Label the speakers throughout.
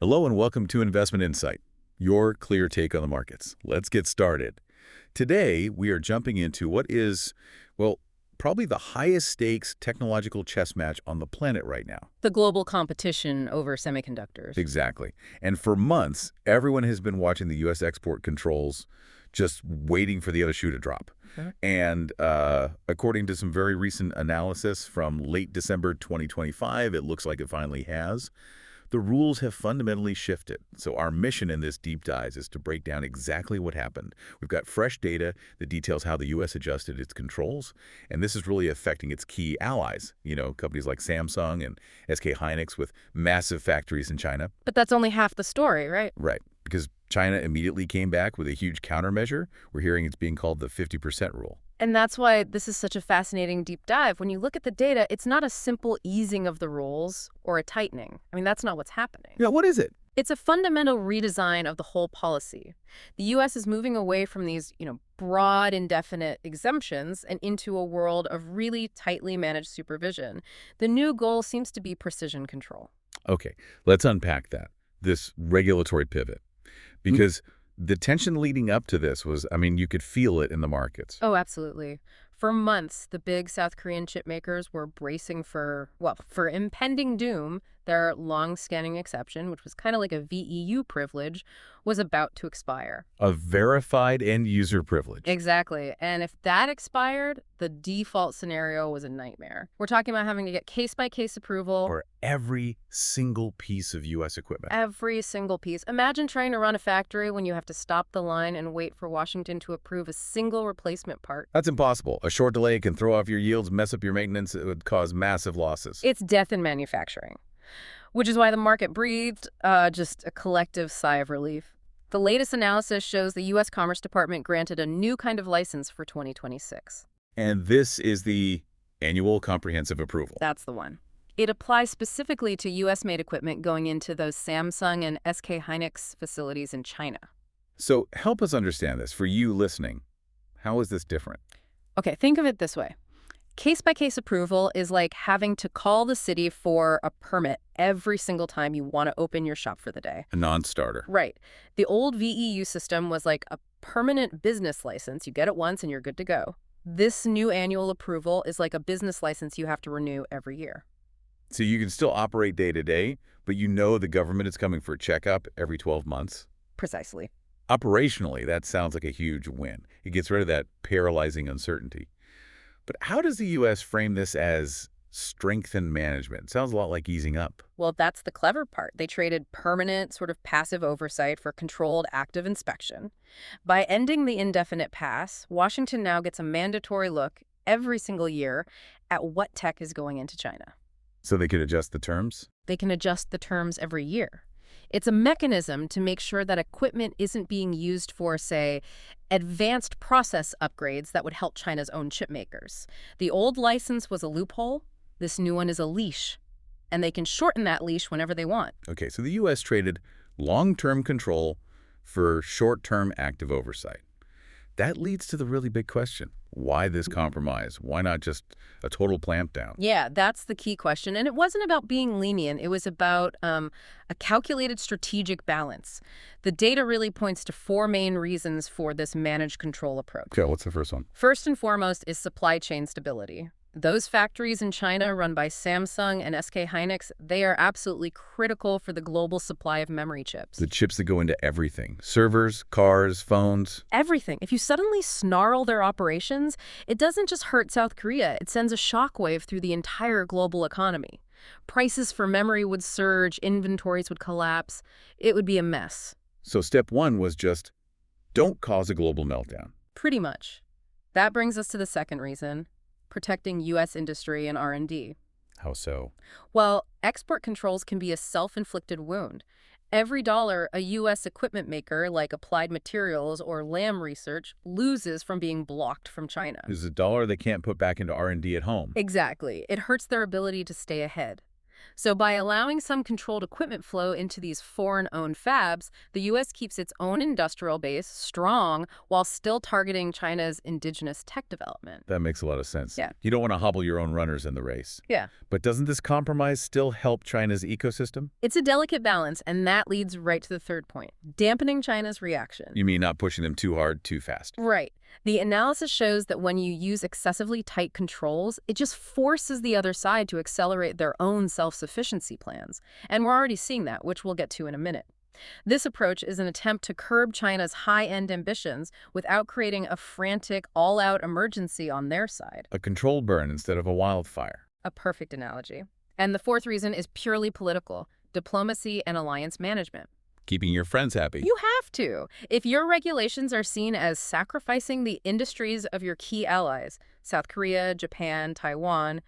Speaker 1: Hello and welcome to Investment Insight, your clear take on the markets. Let's get started. Today, we are jumping into what is, well, probably the highest stakes technological chess match on the planet right now.
Speaker 2: The global competition over semiconductors.
Speaker 1: Exactly. And for months, everyone has been watching the U.S. export controls, just waiting for the other shoe to drop.
Speaker 2: Okay.
Speaker 1: And according to some very recent analysis from late December 2025, it looks like it finally has. The rules have fundamentally shifted, so our mission in this deep dive is to break down exactly what happened. We've got fresh data that details how the U.S. adjusted its controls, and this is really affecting its key allies, companies like Samsung and SK Hynix with massive factories in China.
Speaker 2: But that's only half the story, right?
Speaker 1: Right, because China immediately came back with a huge countermeasure. We're hearing it's being called the 50% rule.
Speaker 2: And that's why this is such a fascinating deep dive. When you look at the data, it's not a simple easing of the rules or a tightening. I mean, that's not what's happening.
Speaker 1: Yeah, what is it?
Speaker 2: It's a fundamental redesign of the whole policy. The U.S. is moving away from these, broad, indefinite exemptions and into a world of really tightly managed supervision. The new goal seems to be precision control.
Speaker 1: Okay, let's unpack that, this regulatory pivot, because the tension leading up to this was, you could feel it in the markets.
Speaker 2: Oh, absolutely. For months, the big South Korean chip makers were bracing for impending doom. Their long-standing exception, which was kind of like a VEU privilege, was about to expire.
Speaker 1: A verified end-user privilege.
Speaker 2: Exactly. And if that expired, the default scenario was a nightmare. We're talking about having to get case-by-case approval.
Speaker 1: For every single piece of U.S. equipment.
Speaker 2: Every single piece. Imagine trying to run a factory when you have to stop the line and wait for Washington to approve a single replacement part.
Speaker 1: That's impossible. A short delay can throw off your yields, mess up your maintenance. It would cause massive losses.
Speaker 2: It's death in manufacturing, which is why the market breathed just a collective sigh of relief. The latest analysis shows the U.S. Commerce Department granted a new kind of license for 2026.
Speaker 1: And this is the annual comprehensive approval.
Speaker 2: That's the one. It applies specifically to U.S.-made equipment going into those Samsung and SK Hynix facilities in China.
Speaker 1: So help us understand this. For you listening, how is this different?
Speaker 2: Okay, think of it this way. Case-by-case approval is like having to call the city for a permit every single time you want to open your shop for the day.
Speaker 1: A non-starter.
Speaker 2: Right. The old VEU system was like a permanent business license. You get it once and you're good to go. This new annual approval is like a business license you have to renew every year.
Speaker 1: So you can still operate day to day, but you know the government is coming for a checkup every 12 months?
Speaker 2: Precisely.
Speaker 1: Operationally, that sounds like a huge win. It gets rid of that paralyzing uncertainty. But how does the U.S. frame this as strengthened management? It sounds a lot like easing up.
Speaker 2: Well, that's the clever part. They traded permanent, sort of passive oversight for controlled active inspection. By ending the indefinite pass, Washington now gets a mandatory look every single year at what tech is going into China.
Speaker 1: So they could adjust the terms?
Speaker 2: They can adjust the terms every year. It's a mechanism to make sure that equipment isn't being used for, say, advanced process upgrades that would help China's own chip makers. The old license was a loophole. This new one is a leash. And they can shorten that leash whenever they want.
Speaker 1: Okay, so the U.S. traded long-term control for short-term active oversight. That leads to the really big question. Why this compromise? Why not just a total clamp down?
Speaker 2: Yeah, that's the key question. And it wasn't about being lenient. It was about a calculated strategic balance. The data really points to four main reasons for this managed control approach.
Speaker 1: Okay, what's the first one?
Speaker 2: First and foremost is supply chain stability. Those factories in China run by Samsung and SK Hynix, they are absolutely critical for the global supply of memory chips.
Speaker 1: The chips that go into everything. Servers, cars, phones.
Speaker 2: Everything. If you suddenly snarl their operations, it doesn't just hurt South Korea. It sends a shockwave through the entire global economy. Prices for memory would surge, inventories would collapse. It would be a mess.
Speaker 1: So step one was just don't cause a global meltdown.
Speaker 2: Pretty much. That brings us to the second reason. Protecting U.S. industry and R&D.
Speaker 1: How so?
Speaker 2: Well, export controls can be a self-inflicted wound. Every dollar a U.S. equipment maker like Applied Materials or Lam Research loses from being blocked from China.
Speaker 1: Is a dollar they can't put back into R&D at home.
Speaker 2: Exactly. It hurts their ability to stay ahead. So by allowing some controlled equipment flow into these foreign-owned fabs, the U.S. keeps its own industrial base strong while still targeting China's indigenous tech development.
Speaker 1: That makes a lot of sense.
Speaker 2: Yeah.
Speaker 1: You don't want to hobble your own runners in the race.
Speaker 2: Yeah.
Speaker 1: But doesn't this compromise still help China's ecosystem?
Speaker 2: It's a delicate balance, and that leads right to the third point, dampening China's reaction.
Speaker 1: You mean not pushing them too hard, too fast?
Speaker 2: Right. The analysis shows that when you use excessively tight controls, it just forces the other side to accelerate their own self-sufficiency plans. And we're already seeing that, which we'll get to in a minute. This approach is an attempt to curb China's high-end ambitions without creating a frantic, all-out emergency on their side.
Speaker 1: A controlled burn instead of a wildfire.
Speaker 2: A perfect analogy. And the fourth reason is purely political, diplomacy and alliance management.
Speaker 1: Keeping your friends happy.
Speaker 2: You have to. If your regulations are seen as sacrificing the industries of your key allies, South Korea, Japan, Taiwan,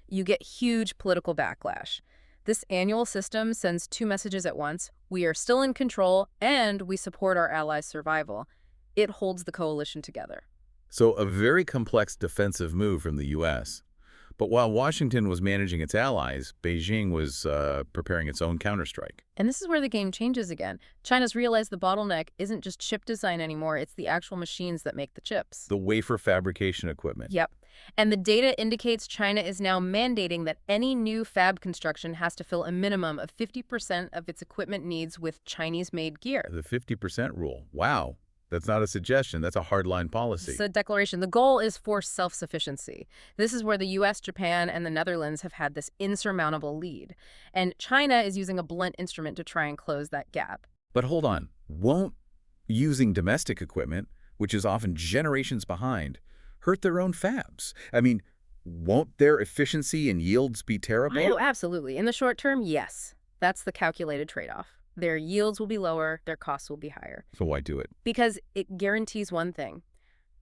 Speaker 2: you get huge political backlash. This annual system sends two messages at once. We are still in control, and we support our allies' survival. It holds the coalition together.
Speaker 1: So a very complex defensive move from the U.S. But while Washington was managing its allies, Beijing was preparing its own counterstrike.
Speaker 2: And this is where the game changes again. China's realized the bottleneck isn't just chip design anymore, it's the actual machines that make the chips.
Speaker 1: The wafer fabrication equipment.
Speaker 2: Yep. And the data indicates China is now mandating that any new fab construction has to fill a minimum of 50% of its equipment needs with Chinese-made gear.
Speaker 1: The 50% rule. Wow. That's not a suggestion. That's a hardline policy.
Speaker 2: It's a declaration. The goal is for self-sufficiency. This is where the U.S., Japan, and the Netherlands have had this insurmountable lead. And China is using a blunt instrument to try and close that gap.
Speaker 1: But hold on. Won't using domestic equipment, which is often generations behind, hurt their own fabs? I mean, won't their efficiency and yields be terrible?
Speaker 2: Oh, absolutely. In the short term, yes. That's the calculated trade-off. Their yields will be lower, their costs will be higher.
Speaker 1: So why do it?
Speaker 2: Because it guarantees one thing: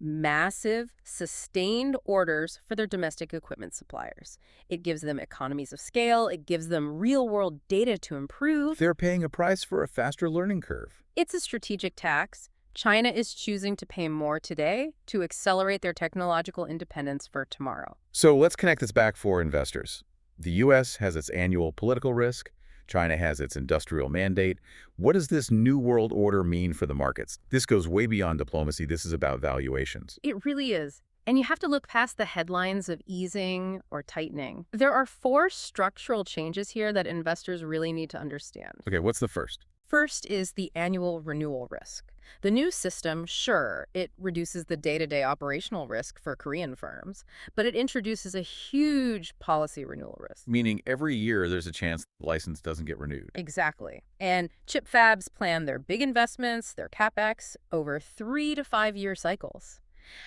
Speaker 2: massive, sustained orders for their domestic equipment suppliers. It gives them economies of scale, it gives them real-world data to improve.
Speaker 1: They're paying a price for a faster learning curve.
Speaker 2: It's a strategic tax. China is choosing to pay more today to accelerate their technological independence for tomorrow.
Speaker 1: So let's connect this back for investors. The U.S. has its annual political risk. China has its industrial mandate. What does this new world order mean for the markets? This goes way beyond diplomacy. This is about valuations.
Speaker 2: It really is. And you have to look past the headlines of easing or tightening. There are four structural changes here that investors really need to understand.
Speaker 1: Okay, what's the first?
Speaker 2: First is the annual renewal risk. The new system, sure, it reduces the day-to-day operational risk for Korean firms, but it introduces a huge policy renewal risk.
Speaker 1: Meaning every year there's a chance the license doesn't get renewed.
Speaker 2: Exactly. And chip fabs plan their big investments, their capex, over 3 to 5 year cycles.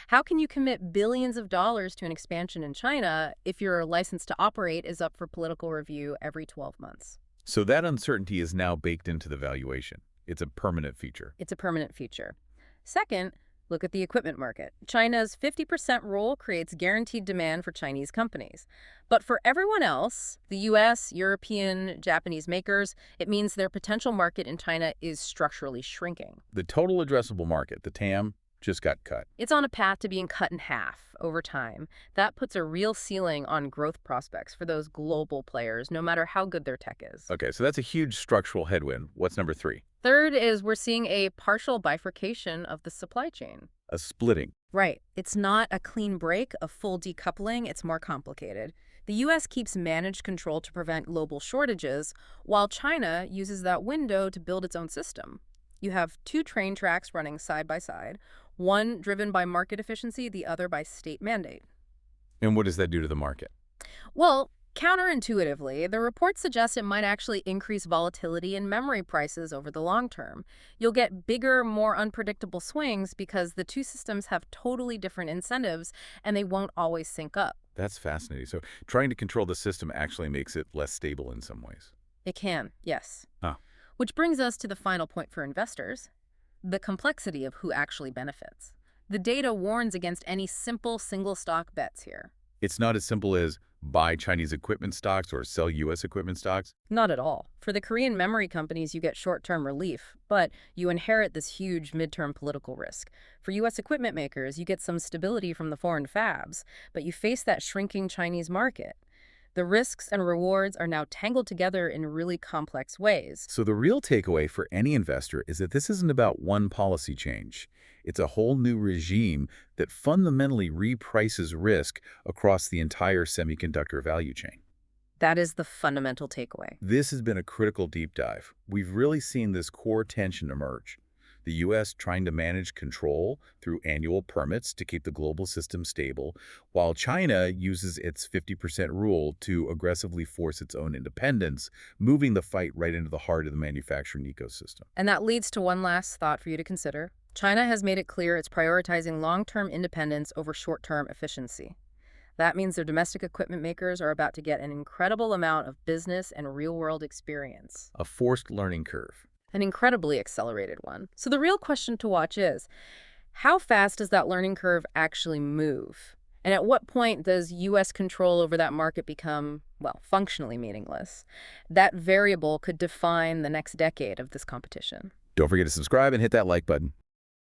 Speaker 2: How can you commit billions of dollars to an expansion in China if your license to operate is up for political review every 12 months?
Speaker 1: So that uncertainty is now baked into the valuation. It's a permanent feature.
Speaker 2: It's a permanent feature. Second, look at the equipment market. China's 50% rule creates guaranteed demand for Chinese companies. But for everyone else, the US, European, Japanese makers, it means their potential market in China is structurally shrinking.
Speaker 1: The total addressable market, the TAM, just got cut.
Speaker 2: It's on a path to being cut in half over time. That puts a real ceiling on growth prospects for those global players, no matter how good their tech is.
Speaker 1: Okay, so that's a huge structural headwind. What's number 3?
Speaker 2: Third is we're seeing a partial bifurcation of the supply chain.
Speaker 1: A splitting.
Speaker 2: Right. It's not a clean break, a full decoupling. It's more complicated. The U.S. keeps managed control to prevent global shortages, while China uses that window to build its own system. You have two train tracks running side by side, one driven by market efficiency, the other by state mandate.
Speaker 1: And what does that do to the market?
Speaker 2: Well, counterintuitively, the report suggests it might actually increase volatility in memory prices over the long term. You'll get bigger, more unpredictable swings because the two systems have totally different incentives and they won't always sync up.
Speaker 1: That's fascinating. So trying to control the system actually makes it less stable in some ways.
Speaker 2: It can, yes.
Speaker 1: Huh.
Speaker 2: Which brings us to the final point for investors: the complexity of who actually benefits. The data warns against any simple single-stock bets here.
Speaker 1: It's not as simple as buy Chinese equipment stocks or sell U.S. equipment stocks.
Speaker 2: Not at all. For the Korean memory companies, you get short-term relief, but you inherit this huge midterm political risk. For U.S. equipment makers, you get some stability from the foreign fabs, but you face that shrinking Chinese market. The risks and rewards are now tangled together in really complex ways.
Speaker 1: So the real takeaway for any investor is that this isn't about one policy change. It's a whole new regime that fundamentally reprices risk across the entire semiconductor value chain.
Speaker 2: That is the fundamental takeaway.
Speaker 1: This has been a critical deep dive. We've really seen this core tension emerge. The U.S. trying to manage control through annual permits to keep the global system stable, while China uses its 50% rule to aggressively force its own independence, moving the fight right into the heart of the manufacturing ecosystem.
Speaker 2: And that leads to one last thought for you to consider. China has made it clear it's prioritizing long-term independence over short-term efficiency. That means their domestic equipment makers are about to get an incredible amount of business and real-world experience.
Speaker 1: A forced learning curve.
Speaker 2: An incredibly accelerated one. So the real question to watch is, how fast does that learning curve actually move? And at what point does U.S. control over that market become, well, functionally meaningless? That variable could define the next decade of this competition.
Speaker 1: Don't forget to subscribe and hit that like button.